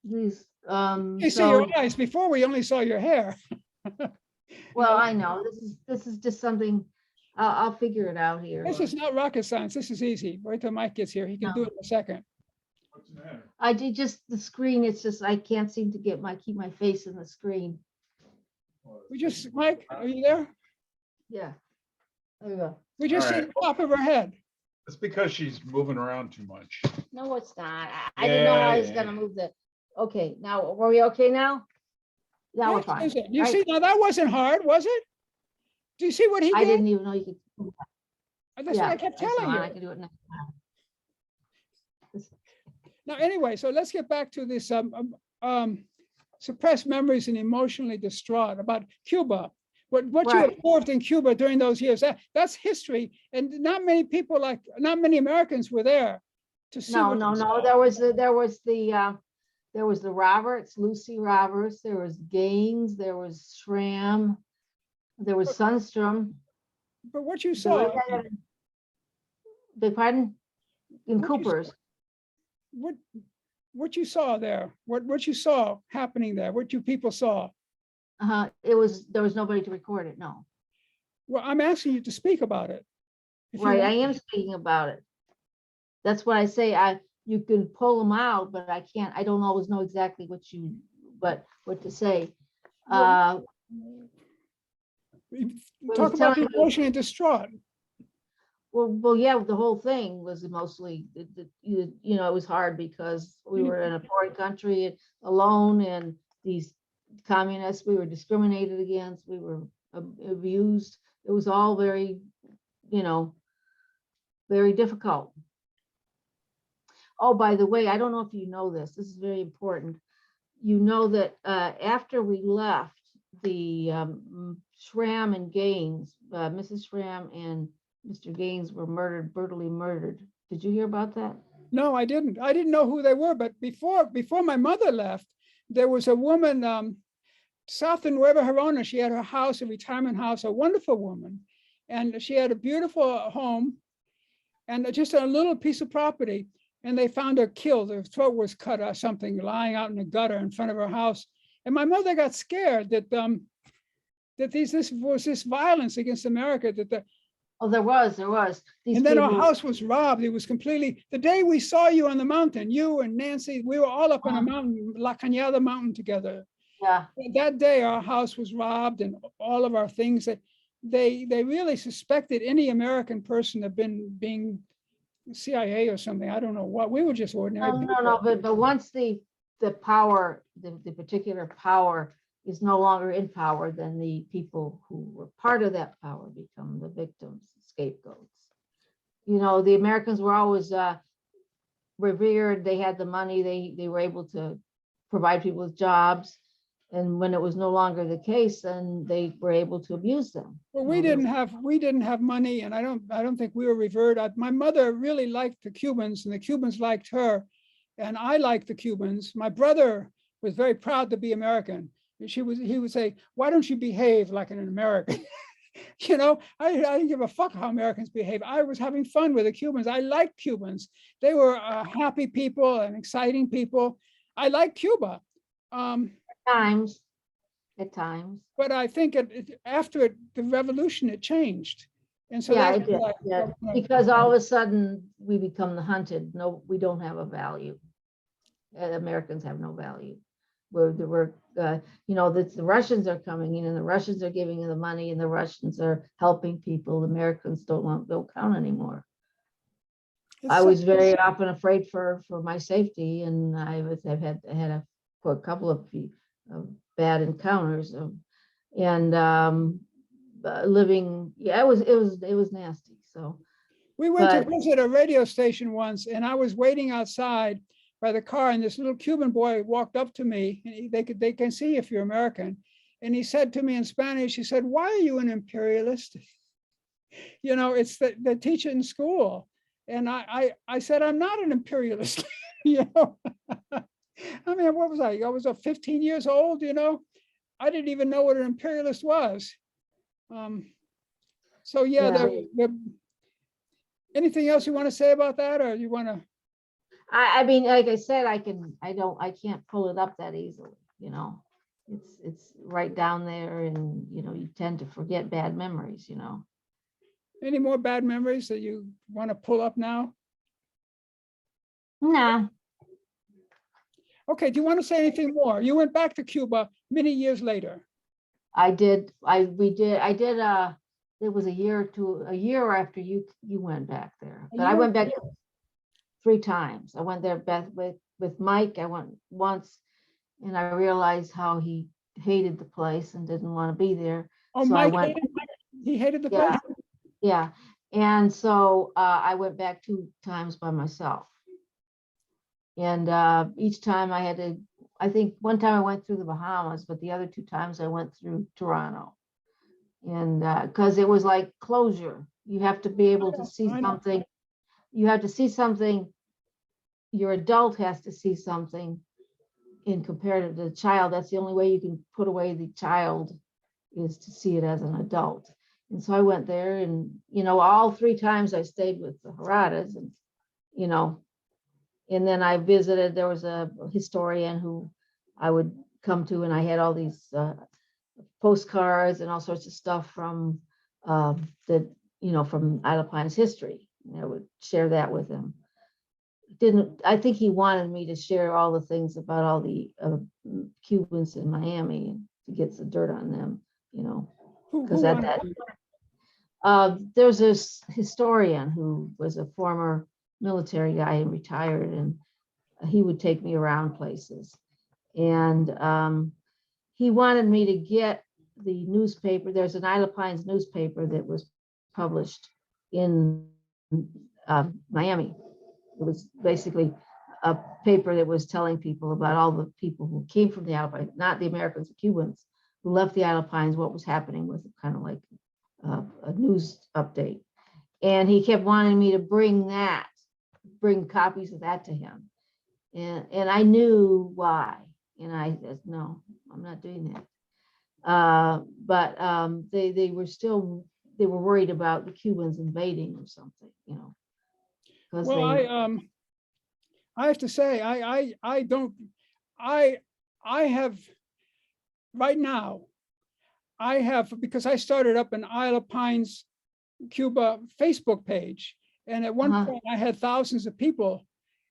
Please, You see your eyes. Before we only saw your hair. well, I know, this is just something, I'll figure it out here. This is not rocket science. This is easy. Wait till Mike gets here. He can do it in a second. What's the matter? I did just the screen. It's just I can't seem to keep my face in the screen. Mike, are you there? Yeah. There we go. We just see All the top of her head. It's because she's moving around too much. No, it's not. I didn't know I was Yeah. gonna move the. Okay, now were we okay now? Now we're Yes, fine. is it? You right? see, now that wasn't hard, was it? Do you see what he I did? didn't even know you could. That's what I kept I saw telling it. I you. can do it now. Now, anyway, so let's get back to this suppressed memories and emotionally distraught about Cuba. What you Right. observed in Cuba during those years, that's history. And not many Americans were there to see. No, what no, you no. saw. There was the Roberts, Lucy Roberts. There was Gaines. There was Schramm. There was Sundstrom. But what you There saw, was- Beg pardon? In What you saw- Cooper's. what you saw there, what you saw happening there, what you people saw. There was nobody to record it. No. Well, I'm asking you to speak about it. If you Right, I want. am speaking about it. That's what I say. You can pull them out, but I can't. I don't always know exactly what to say. Talk about telling the me- emotion and distraught. Well, yeah, the whole thing was mostly, it was hard because we were in a foreign country alone, and these communists, we were discriminated against, we were abused. It was all very, very difficult. Oh, by the way, I don't know if you know this. This is very important. You know that after we left, the Schramm and Gaines, Mrs. Schramm and Mr. Gaines were brutally murdered. Did you hear about that? No, I didn't. I didn't know who they were, but before my mother left, there was a woman south of Nueva Gerona. She had her house, a retirement house, a wonderful woman. And she had a beautiful home and just a little piece of property. And they found her killed. Her throat was cut or something, lying out in the gutter in front of her house. And my mother got scared that this was this violence against America, Oh, there was. These and then our people- house was robbed. It was completely, the day we saw you on the mountain, you and Nancy, we were all up on a mountain, La Cañada mountain together. Yeah, That day, our house was robbed and all of our things that they really suspected any American person of being CIA or something. I don't know what. We were just ordinary people. no, but once the power, the particular power is no longer in power, then the people who were part of that power become the victims, scapegoats. The Americans were always revered. They had the money. They were able to provide people with jobs. And when it was no longer the case, then they were able to abuse them. Well, we didn't have money, and I don't think we were revered. My mother really liked the Cubans, and the Cubans liked her, and I liked the Cubans. My brother was very proud to be American. He would say, "Why don't you behave like an American?" I didn't give a fuck how Americans behave. I was having fun with the Cubans. I liked Cubans. They were happy people and exciting people. I liked Cuba. At times. But I think after the revolution, it changed. And so Yeah, that's it did. why- Yeah, because all of a sudden we become the hunted. No, we don't have a value. Americans have no value. The Russians are coming in, and the Russians are giving the money, and the Russians are helping people. The Americans don't count anymore. I was very often afraid for my safety, and I've had a couple of bad encounters living. Yeah, it was nasty. So we went to visit a radio station once, and I was waiting outside by the car, and this little Cuban boy walked up to me, and they can see if you're American. And he said to me in Spanish, he said, "Why are you an imperialist?" It's they teach it in school. And I said, "I'm not an imperialist." I mean, what was I? I was 15 years old, I didn't even know what an imperialist was. So yeah, anything else you want to say about that, or you want to? I mean, like I said, I can't pull it up that easily. It's right down there, and you tend to forget bad memories. Any more bad memories that you want to pull up now? Nah. Okay, do you want to say anything more? You went back to Cuba many years later. I did, it was a year after you went back there, but I went back 3 times. I went there with Mike. I went once and I realized how he hated the place and didn't want to be there. Oh, So I Mike, went, he hated the yeah, place? yeah. And so I went back 2 times by myself. And each time I had to, I think one time I went through the Bahamas, but the other 2 times I went through Toronto. And because it was like closure, you have to be able to see I know. something. You have to see something. Your adult has to see something in comparative to the child. That's the only way you can put away the child, is to see it as an adult. And so I went there, and all 3 times I stayed with the Haradas, and and then I visited. There was a historian who I would come to, and I had all these postcards and all sorts of stuff from from Isle of Pines history. And I would share that with him. I think he wanted me to share all the things about all the Cubans in Miami, and to get the dirt on them, because at that there's this historian who was a former military guy and retired, and he would take me around places. And he wanted me to get the newspaper. There's an Isle of Pines newspaper that was published in Miami. It was basically a paper that was telling people about all the people who came from the Isle of Pines, not the Americans, the Cubans who left the Isle of Pines, what was happening with it, kind of like a news update. And he kept wanting me to bring copies of that to him. And I knew why. And I said, no, I'm not doing that. But they were worried about the Cubans invading or something, because Well, I have to say, I have right now, because I started up an Isle of Pines, Cuba Facebook page. And at one point I had thousands of people,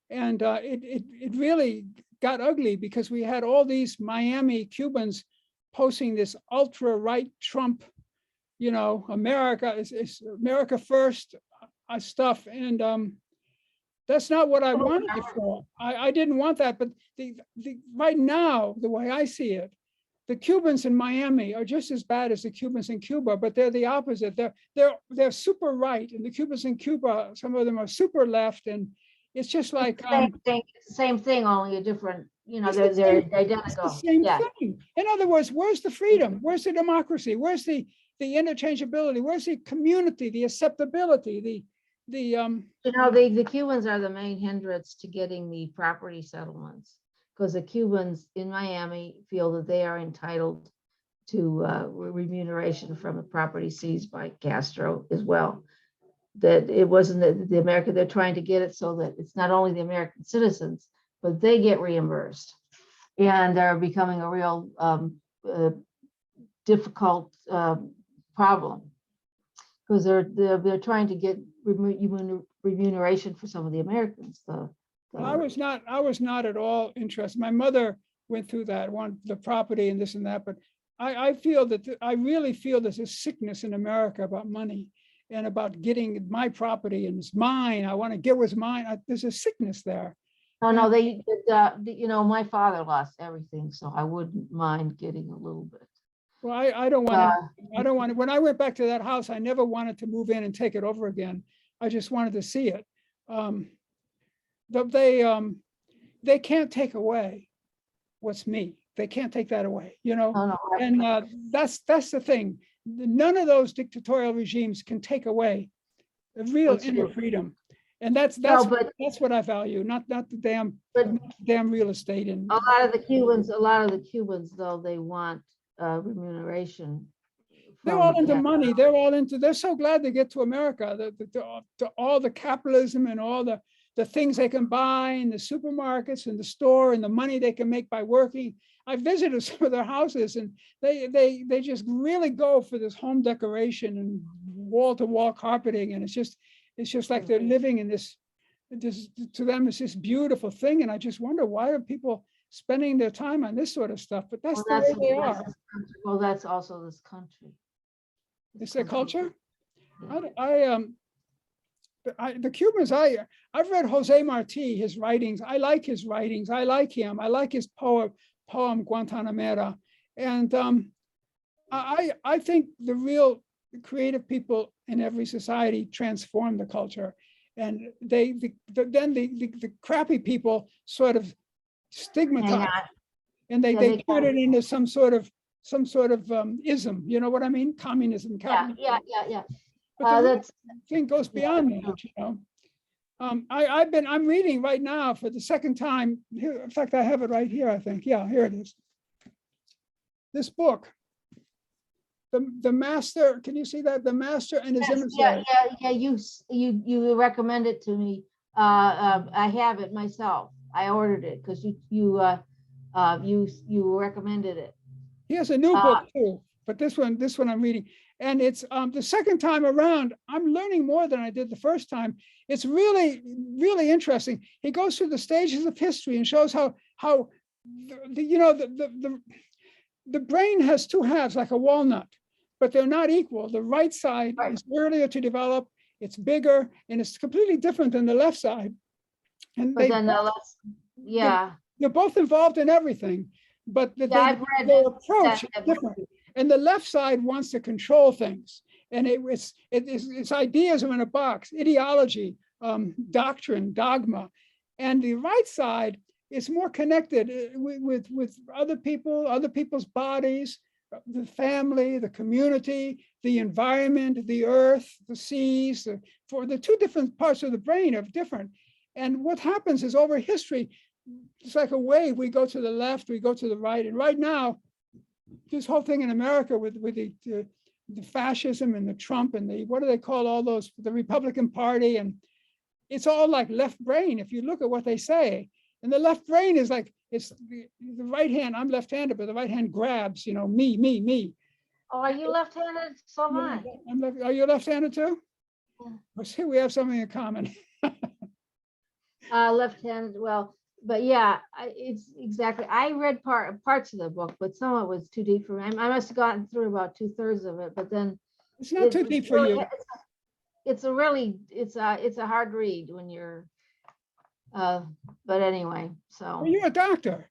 and it really got ugly, because we had all these Miami Cubans posting this ultra right Trump, America is America first stuff. And that's not what I wanted it for. I didn't want that. But right now, the way I see it, the Cubans in Miami are just as bad as the Cubans in Cuba, but they're the opposite. They're super right, and the Cubans in Cuba, some of them are super left, and it's just like same thing, only a different. it's They're It's identical. the same Yeah. thing. In other words, where's the freedom? Where's the democracy? Where's the interchangeability? Where's the community, the acceptability, The Cubans are the main hindrance to getting the property settlements, because the Cubans in Miami feel that they are entitled to remuneration from the property seized by Castro as well. That it wasn't the American, they're trying to get it so that it's not only the American citizens, but they get reimbursed. And they're becoming a real difficult problem, because they're trying to get remuneration for some of the Americans. I was not at all interested. My mother went through that, the property and this and that, but I feel that I really feel there's a sickness in America about money and about getting my property, and it's mine. I want to get what's mine. There's a sickness there. No, my father lost everything, so I wouldn't mind getting a little bit. Well, I don't want to. I don't want to. When I went back to that house, I never wanted to move in and take it over again. I just wanted to see it. They can't take away what's me. They can't take that away, No, and that's the thing. None of those dictatorial regimes can take away the real inner freedom, and that's what I value. Not the damn real estate. And a lot of the Cubans, though, they want remuneration. They're all into money. They're so glad to get to America. To all the capitalism and all the things they can buy in the supermarkets and the store, and the money they can make by working. I visited some of their houses, and they just really go for this home decoration and wall-to-wall carpeting, and it's just like they're living in this to them it's this beautiful thing. And I just wonder, why are people spending their time on this sort of stuff, but that's Well, the way they that's are. this country. Well, that's also this country. It's their culture. Yeah. The Cubans, I've read Jose Marti, his writings. I like his writings. I like him. I like his poem Guantanamera. And I think the real creative people in every society transform the culture. And then the crappy people sort of Hang stigmatize, on. and they Yeah, turn got it into some sort of ism. You know what I mean? Communism. Yeah, capitalism. yeah. But the real That's thing goes beyond that, you know. I'm reading right now for the second time. Here, in fact, I have it right here, I think. Yeah, here it is. This book, the Master, can you see that? The Master and his Emissary. yeah. You recommend it to me. I have it myself. I ordered it because you recommended it. He has a new book too, but this one I'm reading. And it's the second time around, I'm learning more than I did the first time. It's really, really interesting. He goes through the stages of history and shows how the brain has two halves like a walnut, but they're not equal. The right side Right. is earlier to develop, it's bigger, and it's completely different than the left side. And But then yeah. they're both involved in everything, but I've read their that- approach is that different. book. And the left side wants to control things. And it's ideas in a box, ideology, doctrine, dogma. And the right side is more connected with other people, other people's bodies, the family, the community, the environment, the earth, the seas. For the two different parts of the brain are different. And what happens is over history, it's like a wave. We go to the left, we go to the right. And right now, this whole thing in America with the fascism and the Trump and what do they call all those, the Republican Party, and it's all like left brain if you look at what they say. And the left brain is like, it's the right hand, I'm left-handed, but the right hand grabs, me. Oh, are you left-handed? So am I. Are you left-handed too? Yeah. Well, see, we have something in common. Left-handed, well, but yeah, it's exactly. I read parts of the book, but some of it was too deep for me. I must have gotten through about 2/3 of it, but then It's not too deep for you. It's a hard read when you're. But anyway, so Well, you're a doctor.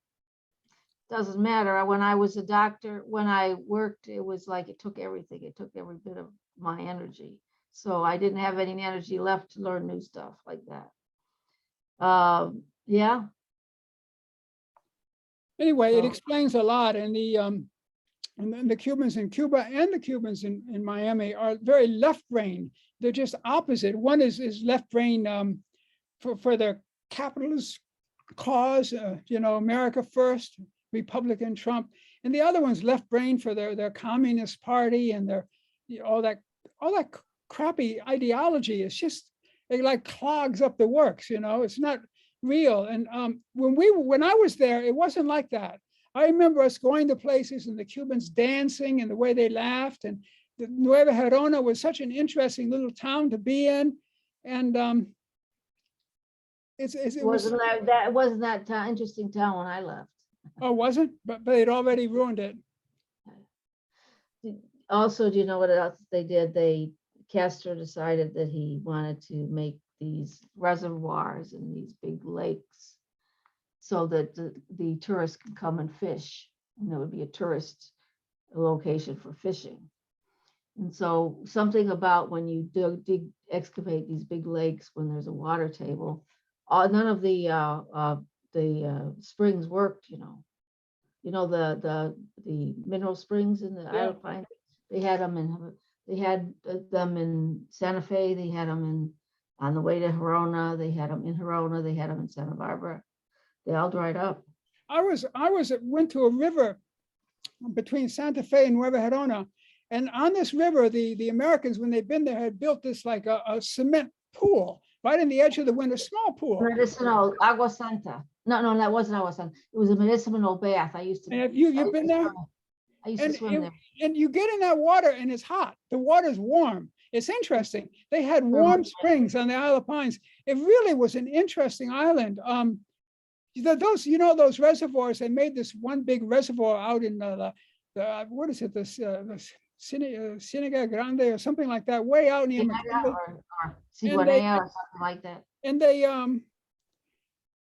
doesn't matter. When I was a doctor, when I worked, it was like it took everything. It took every bit of my energy. So I didn't have any energy left to learn new stuff like that. Yeah. Anyway, it So- explains a lot. And then the Cubans in Cuba and the Cubans in Miami are very left brain. They're just opposite. One is left brain for their capitalist cause, America first, Republican Trump, and the other one's left brain for their Communist Party and their all that crappy ideology. It's just, it like clogs up the works. It's not real. And when I was there, it wasn't like that. I remember us going to places and the Cubans dancing and the way they laughed, and the Nueva Gerona was such an interesting little town to be in. And it wasn't that interesting town when I left. Oh, wasn't? But they'd already ruined it. Also, do you know what else they did? Castro decided that he wanted to make these reservoirs and these big lakes so that the tourists can come and fish. And there would be a tourist location for fishing. And so something about when you excavate these big lakes, when there's a water table, none of the springs worked, the mineral springs in the Isle of Pine. They had them in Santa Fe. They had them on the way to Gerona. They had them in Gerona. They had them in Santa Barbara. They all dried up. I went to a river between Santa Fe and Nueva Gerona, and on this river, the Americans, when they'd been there, had built this like a cement pool right in the edge of the winter, small pool. Medicinal Agua Santa. No, that wasn't Agua Santa. It was a medicinal bath. I used to. And have you been there? I used to swim there. And you get in that water and it's hot. The water's warm. It's interesting. They had warm springs on the Isle of Pines. It really was an interesting island. Those, you know, those reservoirs, they made this one big reservoir out in the what is it, the Ciénaga Grande or something like that, way out near McKinley. Or And they- Ciguanea or something like that.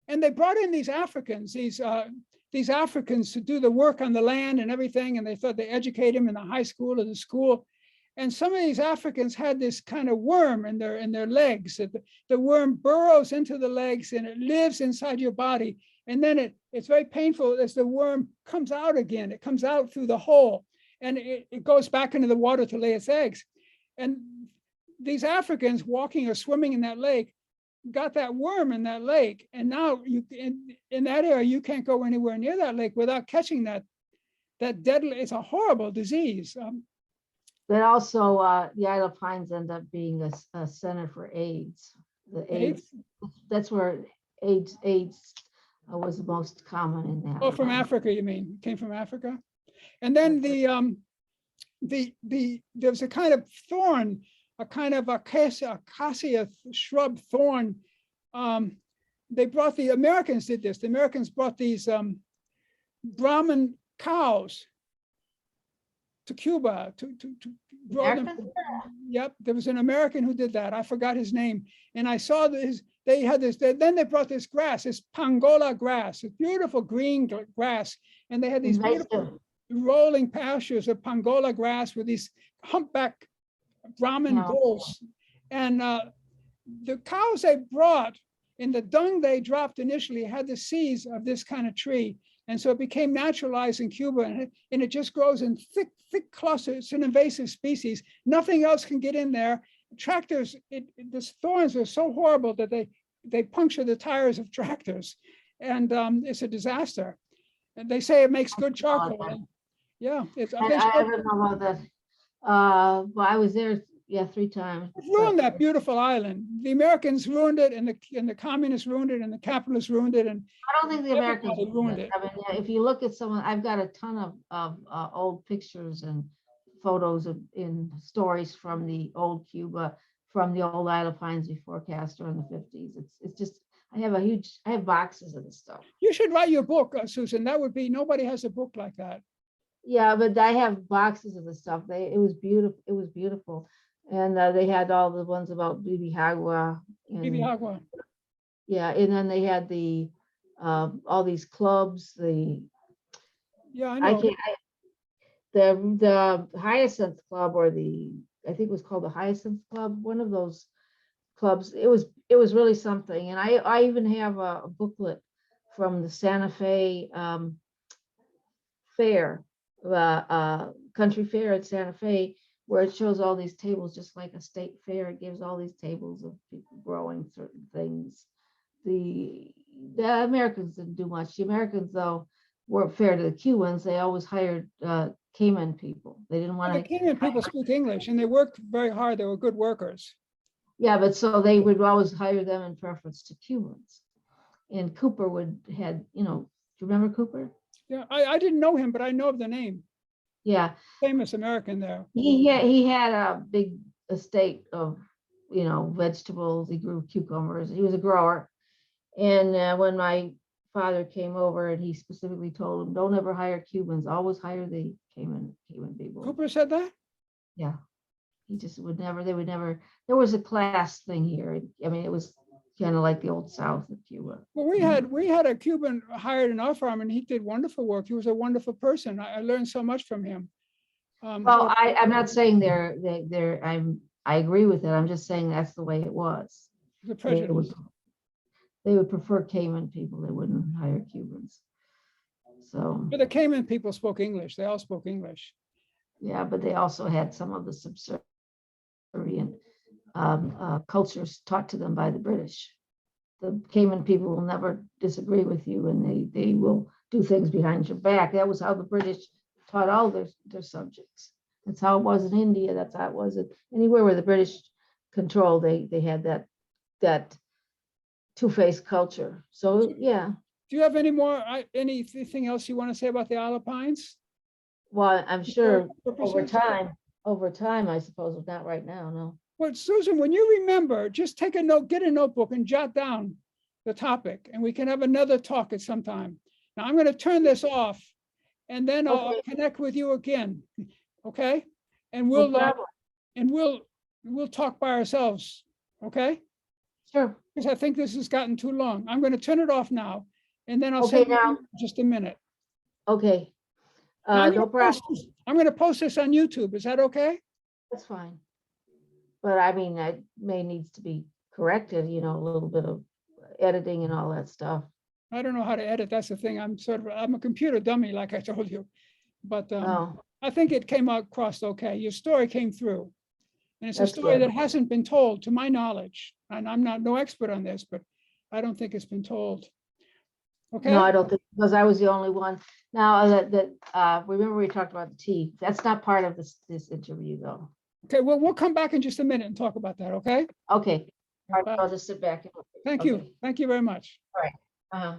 And they brought in these Africans to do the work on the land and everything, and they thought they educate them in the high school or the school. And some of these Africans had this kind of worm in their legs. The worm burrows into the legs and it lives inside your body. And then it's very painful as the worm comes out again. It comes out through the hole and it goes back into the water to lay its eggs. And these Africans walking or swimming in that lake got that worm in that lake. And now in that area, you can't go anywhere near that lake without catching that deadly, it's a horrible disease. But also, the Isle of Pines end up being a center for AIDS. The AIDS, that's where AIDS was the most common in that. Oh, from Africa, you mean? Came from Africa? And then there's a kind of thorn, a kind of acacia shrub thorn. The Americans did this. The Americans brought these Brahmin cows to Cuba to grow them. Yep, there was an American who did that. I forgot his name. And I saw this, they had this, then they brought this grass, this Pangola grass, a beautiful green grass. And they had these beautiful rolling pastures of Pangola grass with these humpback Brahmin bulls. And the cows they brought in the dung they dropped initially had the seeds of this kind of tree. And so it became naturalized in Cuba, and it just grows in thick clusters. It's an invasive species. Nothing else can get in there. Tractors, the thorns are so horrible that they puncture the tires of tractors, and it's a disaster. And they say it makes good charcoal. Yeah, I don't know about that. Well, I was there, 3 times. It ruined that beautiful island. The Americans ruined it, and the communists ruined it, and the capitalists ruined it, and I don't think the Americans everybody ruined it. I mean, if you look at someone, I've got a ton of old pictures and photos in stories from the old Cuba, from the old Isle of Pines before Castro in the 50s. It's just, I have boxes of this stuff. You should write your book, Susan. That would be, nobody has a book like that. Yeah, but I have boxes of the stuff. It was beautiful. It was beautiful. And they had all the ones about Bibihagua. Yeah, and then they had the all these clubs. Yeah, I know. The Hyacinth Club, or I think it was called the Hyacinth Club. One of those clubs. It was really something. And I even have a booklet from the Santa Fe fair, country fair at Santa Fe, where it shows all these tables, just like a state fair. It gives all these tables of people growing certain things. The Americans didn't do much. The Americans, though, weren't fair to the Cubans. They always hired Cayman people. They didn't want to. The Cayman people speak English, and they worked very hard. They were good workers. Yeah, but so they would always hire them in preference to Cubans. And Cooper had, do you remember Cooper? Yeah, I didn't know him, but I know of the name. Yeah. Famous American there. He had a big estate of, vegetables. He grew cucumbers. He was a grower. And when my father came over, and he specifically told him, don't ever hire Cubans, always hire the Cayman people. Cooper said that? Yeah. He just would never, there was a class thing here. I mean, it was kind of like the old South of Cuba. Well, we had a Cuban hired in our farm, and he did wonderful work. He was a wonderful person. I learned so much from him. Well, I'm not saying I agree with it. I'm just saying that's the way it was. The prejudice. They would prefer Cayman people. They wouldn't hire Cubans. So. But the Cayman people spoke English. They all spoke English. Yeah, but they also had some of the subservient cultures taught to them by the British. The Cayman people will never disagree with you, and they will do things behind your back. That was how the British taught all their subjects. That's how it was in India. That's how it was anywhere where the British control. They had that two-faced culture. So yeah. Do you have anything else you want to say about the Isle of Pines? Well, I'm sure over time, I suppose, but not right now, no. Well, Susan, when you remember, just take a note, get a notebook and jot down the topic, and we can have another talk at some time. Now, I'm going to turn this off, and then I'll Okay. connect with you again, okay? And No problem. we'll talk by ourselves, okay? Sure. Because I think this has gotten too long. I'm going to turn it off now, and then I'll Okay, send you now- in just a minute. Okay. Now, I'm No gonna problem. I'm going to post this on YouTube. Is that okay? That's fine. But I mean, that may needs to be corrected, you know, a little bit of editing and all that stuff. I don't know how to edit. That's the thing. I'm a computer dummy, like I told you. But Oh, I think it came out across okay. Your story came through. And it's a That's story good. that hasn't been told, to my knowledge. And I'm not no expert on this, but I don't think it's been told. Okay? no, I don't think, because I was the only one. Now remember we talked about the tea. That's not part of this interview though. Okay, well, we'll come back in just a minute and talk about that, okay? Okay. All right, Bye. I'll just sit back. Thank you. Okay. Thank you very much. Uh-huh.